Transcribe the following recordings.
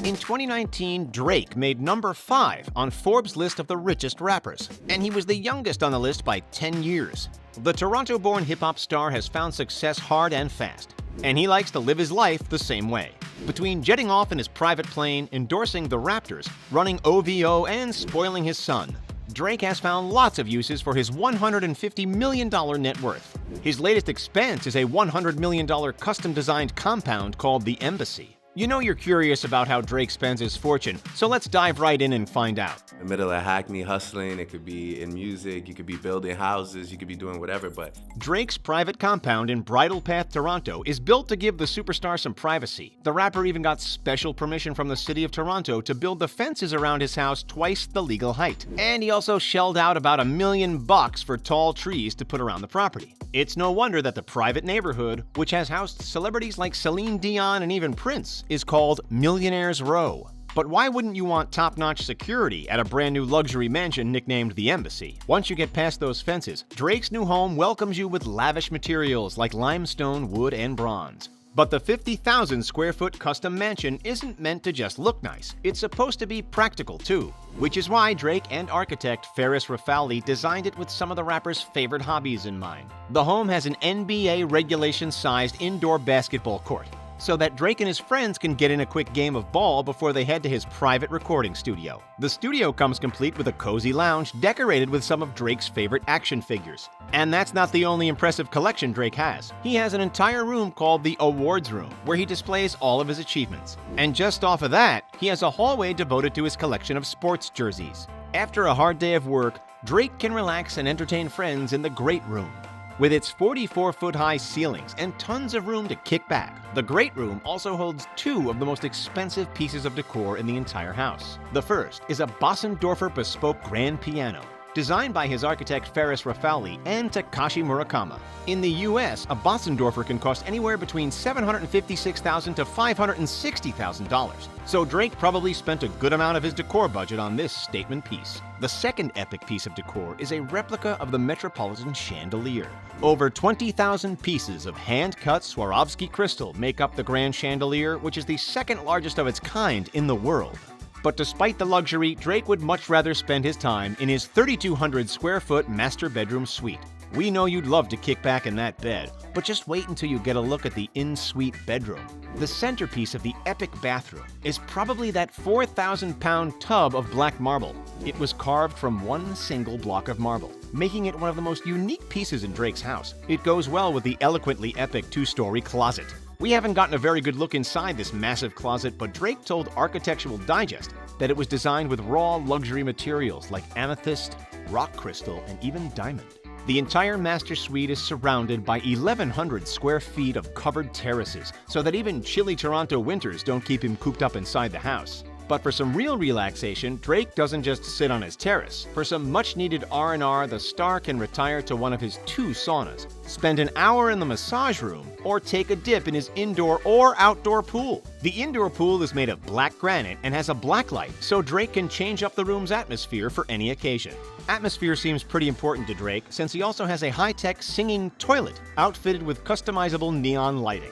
In 2019, Drake made number 5 on Forbes' list of the richest rappers, and he was the youngest on the list by 10 years. The Toronto-born hip-hop star has found success hard and fast, and he likes to live his life the same way. Between jetting off in his private plane, endorsing the Raptors, running OVO, and spoiling his son, Drake has found lots of uses for his $150 million net worth. His latest expense is a $100 million custom-designed compound called the Embassy. You know you're curious about how Drake spends his fortune, so let's dive right in and find out. In the middle of Hackney hustling, it could be in music, you could be building houses, you could be doing whatever, but... Drake's private compound in Bridle Path, Toronto is built to give the superstar some privacy. The rapper even got special permission from the city of Toronto to build the fences around his house twice the legal height. And he also shelled out about $1 million for tall trees to put around the property. It's no wonder that the private neighborhood, which has housed celebrities like Celine Dion and even Prince, is called Millionaire's Row. But why wouldn't you want top-notch security at a brand new luxury mansion nicknamed the Embassy? Once you get past those fences, Drake's new home welcomes you with lavish materials like limestone, wood, and bronze. But the 50,000 square foot custom mansion isn't meant to just look nice. It's supposed to be practical too, which is why Drake and architect Ferris Rafali designed it with some of the rapper's favorite hobbies in mind. The home has an NBA regulation-sized indoor basketball court, so that Drake and his friends can get in a quick game of ball before they head to his private recording studio. The studio comes complete with a cozy lounge decorated with some of Drake's favorite action figures. And that's not the only impressive collection Drake has. He has an entire room called the Awards Room, where he displays all of his achievements. And just off of that, he has a hallway devoted to his collection of sports jerseys. After a hard day of work, Drake can relax and entertain friends in the Great Room. With its 44-foot-high ceilings and tons of room to kick back, the Great Room also holds 2 of the most expensive pieces of decor in the entire house. The first is a Bossendorfer bespoke grand piano, designed by his architect Ferris Rafali and Takashi Murakami. In the US, a Bossendorfer can cost anywhere between $756,000 to $560,000, so Drake probably spent a good amount of his decor budget on this statement piece. The second epic piece of decor is a replica of the Metropolitan chandelier. Over 20,000 pieces of hand-cut Swarovski crystal make up the grand chandelier, which is the second largest of its kind in the world. But despite the luxury, Drake would much rather spend his time in his 3,200 square foot master bedroom suite. We know you'd love to kick back in that bed, but just wait until you get a look at the in-suite bedroom. The centerpiece of the epic bathroom is probably that 4,000-pound tub of black marble. It was carved from one single block of marble, making it one of the most unique pieces in Drake's house. It goes well with the eloquently epic 2-story closet. We haven't gotten a very good look inside this massive closet, but Drake told Architectural Digest that it was designed with raw luxury materials like amethyst, rock crystal, and even diamond. The entire master suite is surrounded by 1,100 square feet of covered terraces, so that even chilly Toronto winters don't keep him cooped up inside the house. But for some real relaxation, Drake doesn't just sit on his terrace. For some much-needed R&R, the star can retire to one of his 2 saunas, spend an hour in the massage room, or take a dip in his indoor or outdoor pool. The indoor pool is made of black granite and has a blacklight, so Drake can change up the room's atmosphere for any occasion. Atmosphere seems pretty important to Drake, since he also has a high-tech singing toilet outfitted with customizable neon lighting.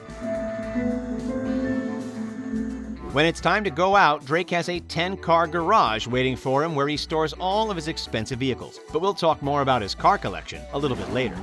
When it's time to go out, Drake has a 10-car garage waiting for him where he stores all of his expensive vehicles. But we'll talk more about his car collection a little bit later.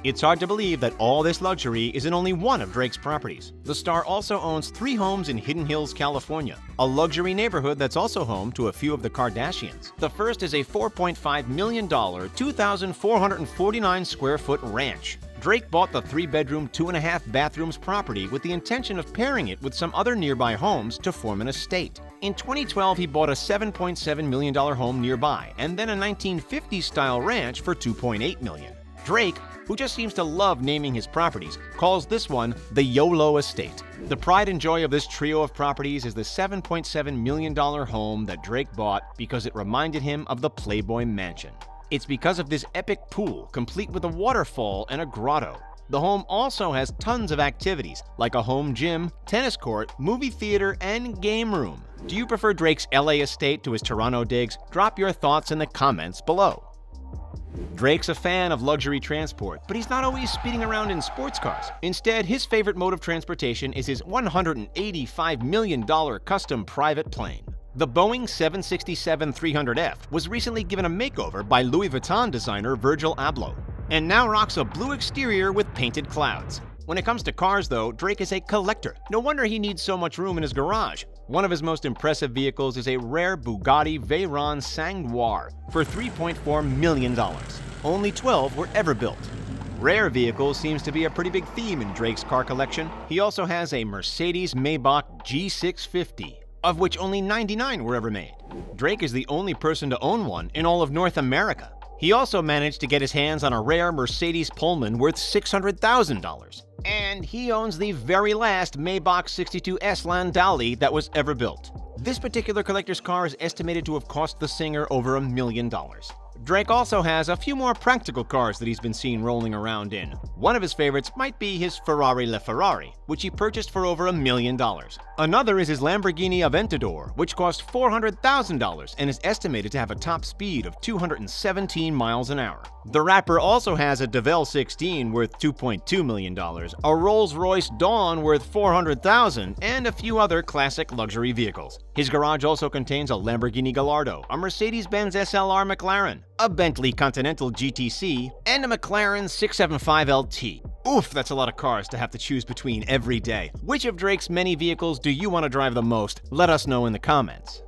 It's hard to believe that all this luxury is in only one of Drake's properties. The star also owns 3 homes in Hidden Hills, California, a luxury neighborhood that's also home to a few of the Kardashians. The first is a $4.5 million, 2,449 square foot ranch. Drake bought the 3-bedroom, 2.5 bathrooms property with the intention of pairing it with some other nearby homes to form an estate. In 2012, he bought a $7.7 million home nearby, and then a 1950s-style ranch for $2.8 million. Drake, who just seems to love naming his properties, calls this one the YOLO Estate. The pride and joy of this trio of properties is the $7.7 million home that Drake bought because it reminded him of the Playboy Mansion. It's because of this epic pool, complete with a waterfall and a grotto. The home also has tons of activities, like a home gym, tennis court, movie theater, and game room. Do you prefer Drake's LA estate to his Toronto digs? Drop your thoughts in the comments below. Drake's a fan of luxury transport, but he's not always speeding around in sports cars. Instead, his favorite mode of transportation is his $185 million custom private plane. The Boeing 767-300F was recently given a makeover by Louis Vuitton designer Virgil Abloh, and now rocks a blue exterior with painted clouds. When it comes to cars, though, Drake is a collector. No wonder he needs so much room in his garage. One of his most impressive vehicles is a rare Bugatti Veyron Sang-Noir for $3.4 million. Only 12 were ever built. Rare vehicles seems to be a pretty big theme in Drake's car collection. He also has a Mercedes-Maybach G650, of which only 99 were ever made. Drake is the only person to own one in all of North America. He also managed to get his hands on a rare Mercedes Pullman worth $600,000. And he owns the very last Maybach 62S Landaulet that was ever built. This particular collector's car is estimated to have cost the singer over $1 million. Drake also has a few more practical cars that he's been seen rolling around in. One of his favorites might be his Ferrari LaFerrari, which he purchased for over $1 million. Another is his Lamborghini Aventador, which cost $400,000 and is estimated to have a top speed of 217 miles an hour. The rapper also has a DeVille 16 worth $2.2 million, a Rolls-Royce Dawn worth $400,000, and a few other classic luxury vehicles. His garage also contains a Lamborghini Gallardo, a Mercedes-Benz SLR McLaren, a Bentley Continental GTC, and a McLaren 675 LT. Oof, that's a lot of cars to have to choose between every day. Which of Drake's many vehicles do you want to drive the most? Let us know in the comments.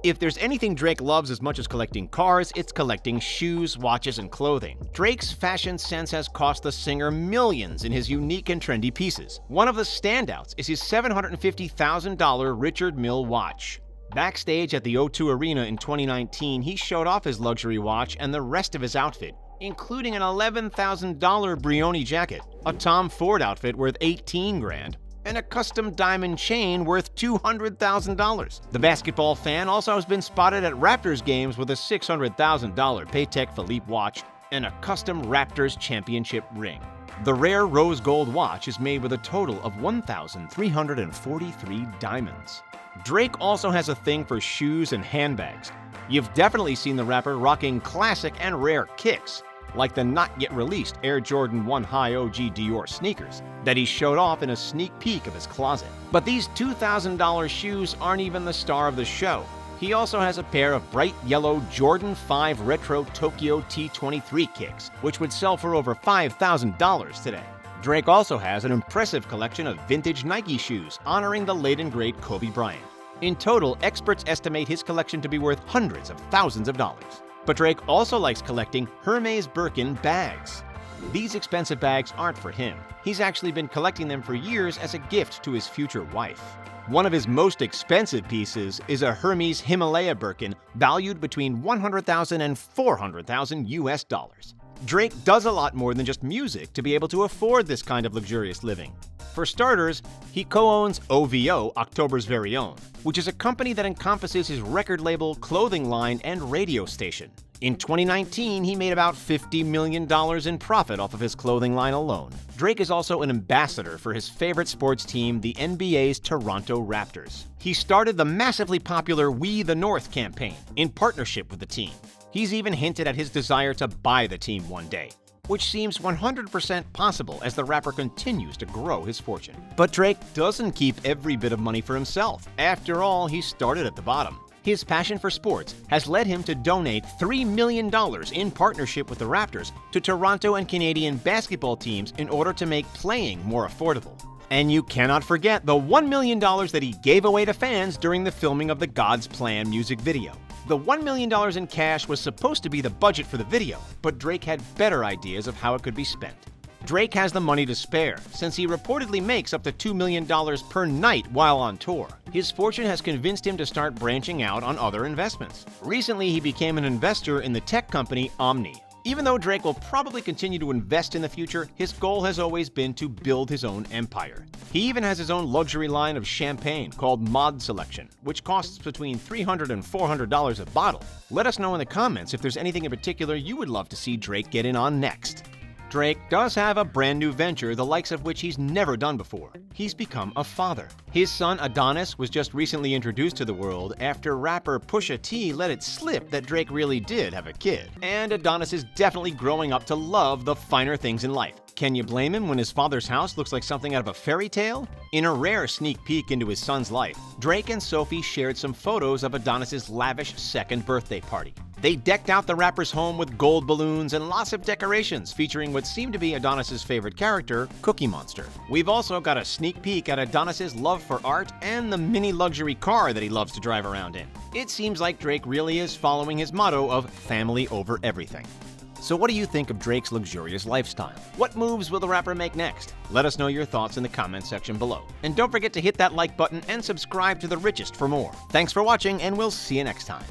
If there's anything Drake loves as much as collecting cars, it's collecting shoes, watches, and clothing. Drake's fashion sense has cost the singer millions in his unique and trendy pieces. One of the standouts is his $750,000 Richard Mille watch. Backstage at the O2 Arena in 2019, he showed off his luxury watch and the rest of his outfit, including an $11,000 Brioni jacket, a Tom Ford outfit worth $18 grand, and a custom diamond chain worth $200,000. The basketball fan also has been spotted at Raptors games with a $600,000 Patek Philippe watch and a custom Raptors championship ring. The rare rose gold watch is made with a total of 1,343 diamonds. Drake also has a thing for shoes and handbags. You've definitely seen the rapper rocking classic and rare kicks, like the not-yet-released Air Jordan 1 High OG Dior sneakers that he showed off in a sneak peek of his closet. But these $2,000 shoes aren't even the star of the show. He also has a pair of bright yellow Jordan 5 Retro Tokyo T23 kicks, which would sell for over $5,000 today. Drake also has an impressive collection of vintage Nike shoes honoring the late and great Kobe Bryant. In total, experts estimate his collection to be worth hundreds of thousands of dollars. But Drake also likes collecting Hermes Birkin bags. These expensive bags aren't for him. He's actually been collecting them for years as a gift to his future wife. One of his most expensive pieces is a Hermes Himalaya Birkin valued between $100,000 and $400,000 US dollars. Drake does a lot more than just music to be able to afford this kind of luxurious living. For starters, he co-owns OVO, October's Very Own, which is a company that encompasses his record label, clothing line, and radio station. In 2019, he made about $50 million in profit off of his clothing line alone. Drake is also an ambassador for his favorite sports team, the NBA's Toronto Raptors. He started the massively popular We the North campaign in partnership with the team. He's even hinted at his desire to buy the team one day, which seems 100% possible as the rapper continues to grow his fortune. But Drake doesn't keep every bit of money for himself. After all, he started at the bottom. His passion for sports has led him to donate $3 million in partnership with the Raptors to Toronto and Canadian basketball teams in order to make playing more affordable. And you cannot forget the $1 million that he gave away to fans during the filming of the God's Plan music video. The $1 million in cash was supposed to be the budget for the video, but Drake had better ideas of how it could be spent. Drake has the money to spare, since he reportedly makes up to $2 million per night while on tour. His fortune has convinced him to start branching out on other investments. Recently, he became an investor in the tech company Omni. Even though Drake will probably continue to invest in the future, his goal has always been to build his own empire. He even has his own luxury line of champagne called Mod Selection, which costs between $300 and $400 a bottle. Let us know in the comments if there's anything in particular you would love to see Drake get in on next. Drake does have a brand new venture, the likes of which he's never done before. He's become a father. His son Adonis was just recently introduced to the world after rapper Pusha T let it slip that Drake really did have a kid. And Adonis is definitely growing up to love the finer things in life. Can you blame him when his father's house looks like something out of a fairy tale? In a rare sneak peek into his son's life, Drake and Sophie shared some photos of Adonis's lavish second birthday party. They decked out the rapper's home with gold balloons and lots of decorations featuring what seemed to be Adonis's favorite character, Cookie Monster. We've also got a sneak peek at Adonis's love for art and the mini luxury car that he loves to drive around in. It seems like Drake really is following his motto of family over everything. So what do you think of Drake's luxurious lifestyle? What moves will the rapper make next? Let us know your thoughts in the comment section below. And don't forget to hit that like button and subscribe to The Richest for more. Thanks for watching, and we'll see you next time.